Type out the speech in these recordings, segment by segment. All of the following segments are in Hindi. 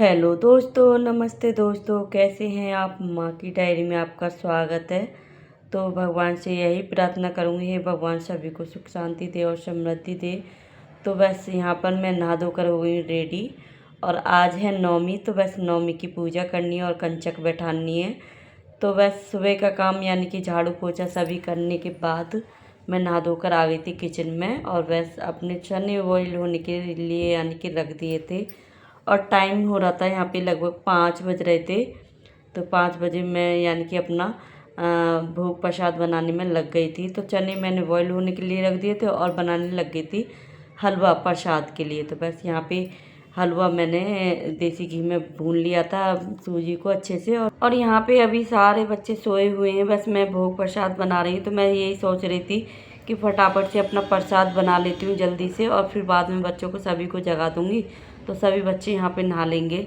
हेलो दोस्तों, नमस्ते दोस्तों, कैसे हैं आप। माँ की डायरी में आपका स्वागत है। तो भगवान से यही प्रार्थना करूँगी, हे भगवान सभी को सुख शांति दे और समृद्धि दे। तो बस यहाँ पर मैं नहा धोकर हो गई रेडी। और आज है नवमी, तो बस नवमी की पूजा करनी है और कंचक बैठानी है। तो बस सुबह का काम यानी कि झाड़ू पोछा सभी करने के बाद मैं नहा धोकर आ गई थी किचन में। और बस अपने चने बॉईल होने के लिए यानी कि रख दिए थे। और टाइम हो रहा था यहाँ पे लगभग 5 बज रहे थे। तो 5 बजे मैं यानी कि अपना भोग प्रसाद बनाने में लग गई थी। तो चने मैंने बॉईल होने के लिए रख दिए थे और बनाने लग गई थी हलवा प्रसाद के लिए। तो बस यहाँ पे हलवा मैंने देसी घी में भून लिया था सूजी को अच्छे से। और यहाँ पे अभी सारे बच्चे सोए हुए हैं, बस मैं भोग प्रसाद बना रही हूँ। तो मैं यही सोच रही थी कि फटाफट से अपना प्रसाद बना लेती हूँ जल्दी से, और फिर बाद में बच्चों को सभी को जगा दूँगी तो सभी बच्चे यहाँ पे नहा लेंगे।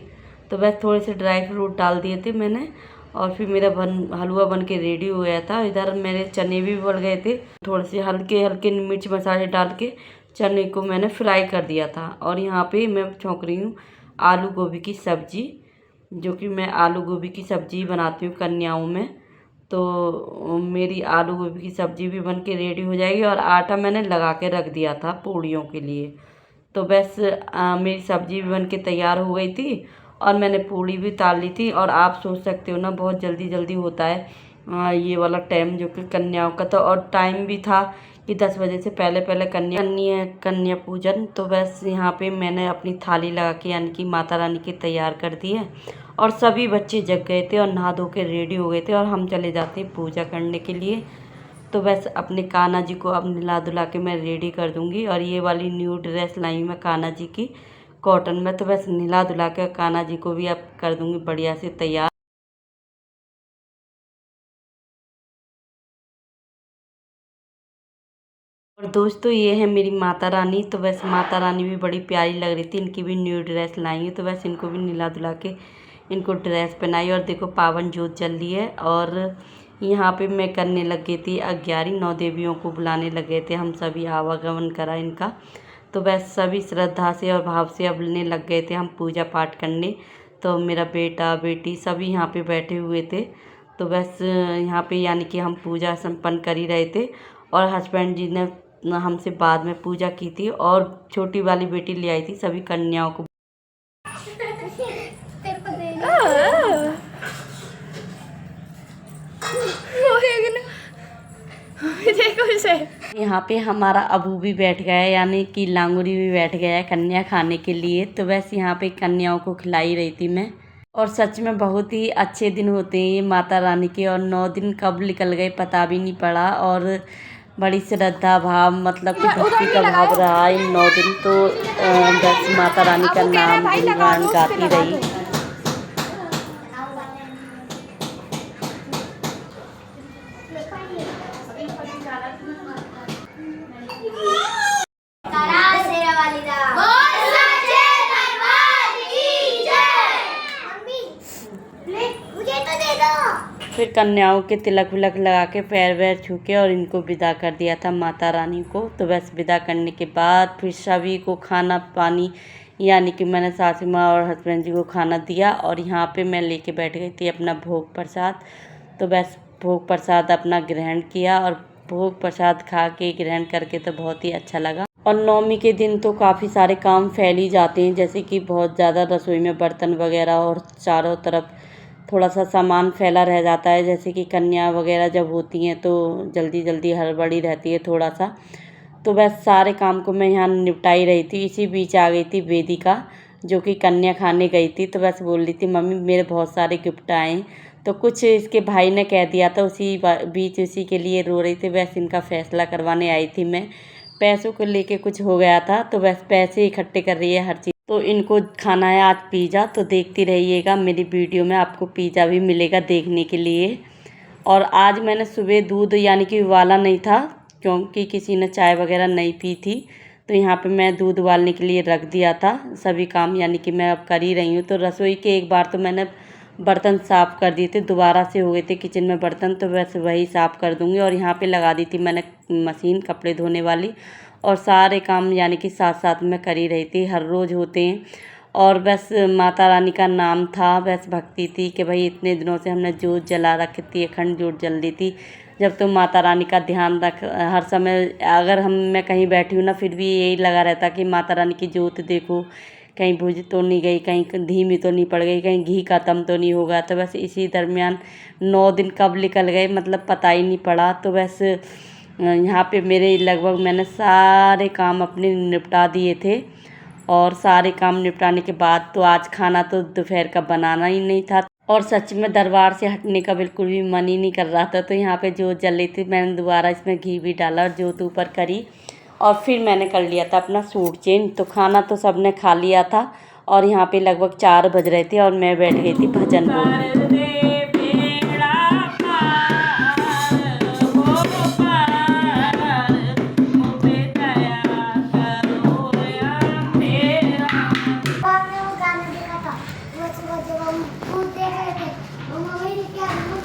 तो बस थोड़े से ड्राई फ्रूट डाल दिए थे मैंने, और फिर मेरा हलवा बन के रेडी हो गया था। इधर मेरे चने भी बढ़ गए थे, थोड़े से हल्के हल्के मिर्च मसाले डाल के चने को मैंने फ्राई कर दिया था। और यहाँ पे मैं छौंक रही हूँ आलू गोभी की सब्ज़ी, जो कि मैं आलू गोभी की सब्ज़ी बनाती हूँ कन्याओं में। तो मेरी आलू गोभी की सब्ज़ी भी बन के रेडी हो जाएगी। और आटा मैंने लगा के रख दिया था पूड़ियों के लिए। तो बस मेरी सब्ज़ी भी बन के तैयार हो गई थी और मैंने पूड़ी भी ताल ली थी। और आप सोच सकते हो ना, बहुत जल्दी जल्दी होता है ये वाला टाइम जो कि कन्याओं का था। और टाइम भी था कि 10 बजे से पहले पहले कन्या पूजन। तो बस यहाँ पे मैंने अपनी थाली लगा के यानी कि माता रानी की तैयार कर दी है। और सभी बच्चे जग गए थे और नहा धो के रेडी हो गए थे और हम चले जाते पूजा करने के लिए। तो बस अपने कान्हा जी को अब नहला धुला के मैं रेडी कर दूँगी। और ये वाली न्यू ड्रेस लाई मैं कान्हा जी की कॉटन में। तो बस नहला धुला के कान्हा जी को भी अब कर दूँगी बढ़िया से तैयार। और दोस्तों ये है मेरी माता रानी। तो बस माता रानी भी बड़ी प्यारी लग रही थी, इनकी भी न्यू ड्रेस लाई हूँ। तो बस इनको भी नहला धुला के इनको ड्रेस पहनाई। और देखो पावन जोत जल रही है। और यहाँ पे मैं करने लग गई थी 11 नौ देवियों को बुलाने लगे थे, हम सभी आवागमन करा इनका। तो बस सभी श्रद्धा से और भाव से अबलने लग गए थे हम पूजा पाठ करने। तो मेरा बेटा बेटी सभी यहाँ पे बैठे हुए थे। तो बस यहाँ पे यानी कि हम पूजा संपन्न कर ही रहे थे। और हस्बैंड जी ने हमसे बाद में पूजा की थी। और छोटी वाली बेटी ले आई थी सभी कन्याओं को। यहाँ पे हमारा अबू भी बैठ गया है, यानी कि लांगुरी भी बैठ गया है कन्या खाने के लिए। तो बस यहाँ पे कन्याओं को खिलाई रही थी मैं। और सच में बहुत ही अच्छे दिन होते हैं ये माता रानी के। और 9 दिन कब निकल गए पता भी नहीं पड़ा। और बड़ी श्रद्धा भाव मतलब कि भक्ति का भाव रहा इन 9 दिन। तो बस माता रानी का नाम गुणगान गाती रही। फिर कन्याओं के तिलक विलक लगा के पैर वैर छू के और इनको विदा कर दिया था माता रानी को। तो बस विदा करने के बाद फिर सभी को खाना पानी यानी कि मैंने सासू माँ और हस्बैंड जी को खाना दिया। और यहाँ पे मैं लेके बैठ गई थी अपना भोग प्रसाद। तो बस भोग प्रसाद अपना ग्रहण किया। और भोग प्रसाद खा के ग्रहण करके तो बहुत ही अच्छा लगा। और नवमी के दिन तो काफ़ी सारे काम फैल ही जाते हैं, जैसे कि बहुत ज़्यादा रसोई में बर्तन वगैरह और चारों तरफ थोड़ा सा सामान फैला रह जाता है। जैसे कि कन्या वगैरह जब होती हैं तो जल्दी जल्दी हड़बड़ी रहती है थोड़ा सा। तो बस सारे काम को मैं यहाँ निपटाई रही थी। इसी बीच आ गई थी वेदिका, जो कि कन्या खाने गई थी। तो बस बोल रही थी मम्मी मेरे बहुत सारे गिफ्ट आए। तो कुछ इसके भाई ने कह दिया था, उसी बीच उसी के लिए रो रही थी। बस इनका फैसला करवाने आई थी मैं। पैसों को लेके कुछ हो गया था, तो बस पैसे इकट्ठे कर रही है हर चीज़। तो इनको खाना है आज पिज़्ज़ा, तो देखती रहिएगा मेरी वीडियो में, आपको पिज़्ज़ा भी मिलेगा देखने के लिए। और आज मैंने सुबह दूध यानी कि उबाला नहीं था, क्योंकि किसी ने चाय वगैरह नहीं पी थी। तो यहाँ पे मैं दूध उबालने के लिए रख दिया था। सभी काम यानी कि मैं अब कर ही रही हूँ। तो रसोई के एक बार तो मैंने बर्तन साफ़ कर दिए थे, दोबारा से हो गए थे किचन में बर्तन, तो बस वही साफ़ कर दूँगी। और यहाँ पे लगा दी थी मैंने मशीन कपड़े धोने वाली। और सारे काम यानी कि साथ साथ में कर ही रही थी, हर रोज़ होते हैं। और बस माता रानी का नाम था, बस भक्ति थी कि भाई इतने दिनों से हमने जोत जला रखी थी, अखंड जोत जल रही थी। जब तो माता रानी का ध्यान रख हर समय, अगर मैं कहीं बैठी हूँ ना, फिर भी यही लगा रहता कि माता रानी की जोत देखो, कहीं बुझ तो नहीं गई, कहीं धीमी तो नहीं पड़ गई, कहीं घी खत्म तो नहीं होगा। तो बस इसी दरमियान 9 दिन कब निकल गए मतलब पता ही नहीं पड़ा। तो बस यहाँ पे मेरे लगभग मैंने सारे काम अपने निपटा दिए थे, और सारे काम निपटाने के बाद तो आज खाना तो दोपहर का बनाना ही नहीं था, और सच में दरबार से हटने का बिल्कुल भी मन ही नहीं कर रहा था। तो यहाँ पे जोत जल रही थी, मैंने दोबारा इसमें घी भी डाला और जोत ऊपर करी, और फिर मैंने कर लिया था अपना सूट चेंज। तो खाना तो सबने खा लिया था, और यहाँ पे लगभग 4 बज रहे थे, और मैं बैठ गई थी भजन बोलने।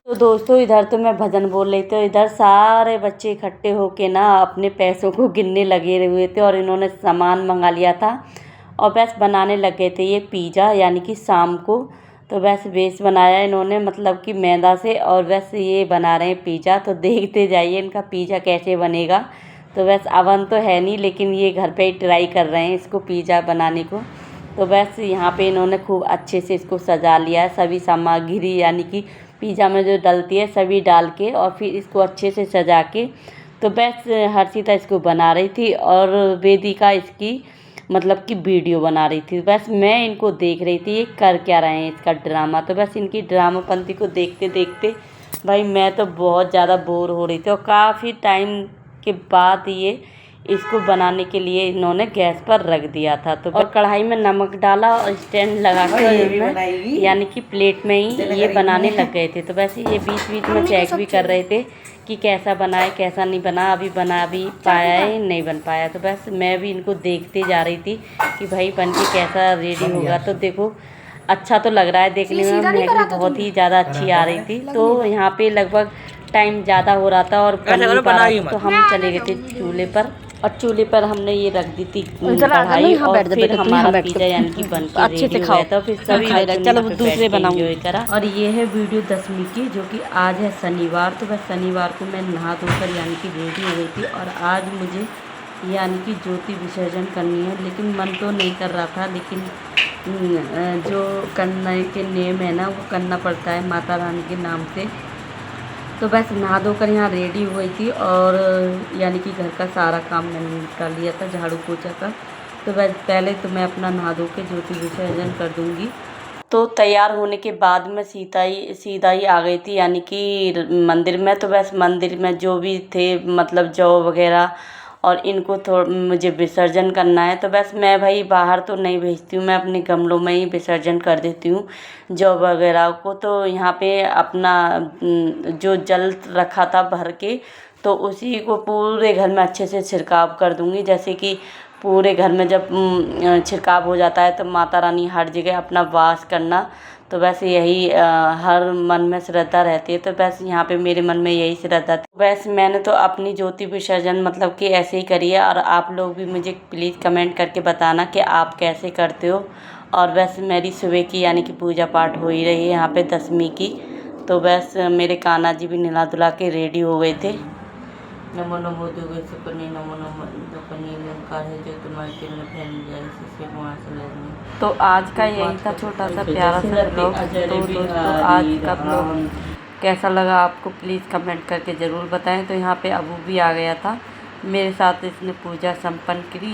तो दोस्तों इधर तो मैं भजन बोल रही थी, इधर सारे बच्चे इकट्ठे होके ना अपने पैसों को गिनने लगे हुए थे, और इन्होंने सामान मंगा लिया था और बस बनाने लग गए थे ये पिज़्ज़ा, यानी कि शाम को। तो बस बेस बनाया इन्होंने मतलब कि मैदा से, और बस ये बना रहे हैं पिज़्ज़ा। तो देखते जाइए इनका पिज़्ज़ा कैसे बनेगा। तो बस अवन तो है नहीं, लेकिन ये घर पे ही ट्राई कर रहे हैं इसको पिज़्ज़ा बनाने को। तो बस यहाँ पे इन्होंने खूब अच्छे से इसको सजा लिया है, सभी सामग्री यानी कि पिज़्ज़ा में जो डलती है सभी डाल के, और फिर इसको अच्छे से सजा के। तो बस हर्षिता इसको बना रही थी, और वेदिका इसकी मतलब कि वीडियो बना रही थी। बस मैं इनको देख रही थी ये कर क्या रहे हैं इसका ड्रामा। तो बस इनकी ड्रामापंती को देखते देखते भाई मैं तो बहुत ज़्यादा बोर हो रही थी, और काफ़ी टाइम के बाद ये इसको बनाने के लिए इन्होंने गैस पर रख दिया था। तो और कढ़ाई में नमक डाला और स्टैंड लगा के यानी कि प्लेट में ही ये बनाने लग गए थे। तो वैसे ये बीच बीच में चेक भी कर रहे थे कि कैसा बना है कैसा नहीं बना, अभी बना भी पाया है नहीं बन पाया। तो बस मैं भी इनको देखते जा रही थी कि भाई बन के कैसा रेडी होगा। तो देखो अच्छा तो लग रहा है देखने में, महक भी बहुत ही ज़्यादा अच्छी आ रही थी। तो यहाँ पे लगभग टाइम ज़्यादा हो रहा था और बन नहीं पा रहा था, तो हम चले गए थे चूल्हे पर, और चूल्हे पर हमने ये रख दी थी कढ़ाई, और फिर हमारा पिज़्ज़ा यानी कि बन के अच्छे से खाया था। फिर सभी चलो दूसरे बनाऊंगी करा। और ये है वीडियो 10वीं की, जो कि आज है शनिवार। तो बस शनिवार को मैं नहा धोकर यानी कि रेडी हो गई थी, और आज मुझे यानी कि ज्योति विसर्जन करनी है, लेकिन मन तो नहीं कर रहा था, लेकिन जो करने के नियम है ना वो करना पड़ता है माता रानी के नाम से। तो बस नहा धोकर यहाँ रेडी हुई थी, और यानी कि घर का सारा काम मैंने निपटा लिया था झाड़ू पोछा का। तो बस पहले तो मैं अपना नहा धो के ज्योति विसर्जन कर दूँगी। तो तैयार होने के बाद मैं सीधा ही आ गई थी यानी कि मंदिर में। तो बस मंदिर में जो भी थे मतलब जौ वगैरह, और इनको मुझे विसर्जन करना है। तो बस मैं भाई बाहर तो नहीं भेजती हूँ, मैं अपने गमलों में ही विसर्जन कर देती हूँ जौ वगैरह को। तो यहाँ पे अपना जो जल रखा था भर के, तो उसी को पूरे घर में अच्छे से छिड़काव कर दूँगी। जैसे कि पूरे घर में जब छिड़काव हो जाता है तो माता रानी हर जगह अपना वास करना। तो बस यही हर मन में श्रद्धा रहती है। तो बस यहाँ पे मेरे मन में यही श्रद्धा थी। बस मैंने तो अपनी ज्योति विसर्जन मतलब कि ऐसे ही करी है, और आप लोग भी मुझे प्लीज़ कमेंट करके बताना कि आप कैसे करते हो। और बस मेरी सुबह की यानी कि पूजा पाठ हो ही रही है यहाँ पे 10वीं की। तो बस मेरे कान्हा जी भी नहा धुला के रेडी हो गए थे। नमो नमो दुर्गे सुकन्या नमो नमो दुकन्या ओंकार है जो तुम्हारे दिल में फैल जाए इससे वहाँ से लगने। तो आज का यही था छोटा सा प्यारा सा ब्लॉग। तो दोस्तों आज का ब्लॉग कैसा लगा आपको प्लीज़ कमेंट करके ज़रूर बताएं। तो यहाँ पे अबू भी आ गया था मेरे साथ, इसने पूजा संपन्न करी।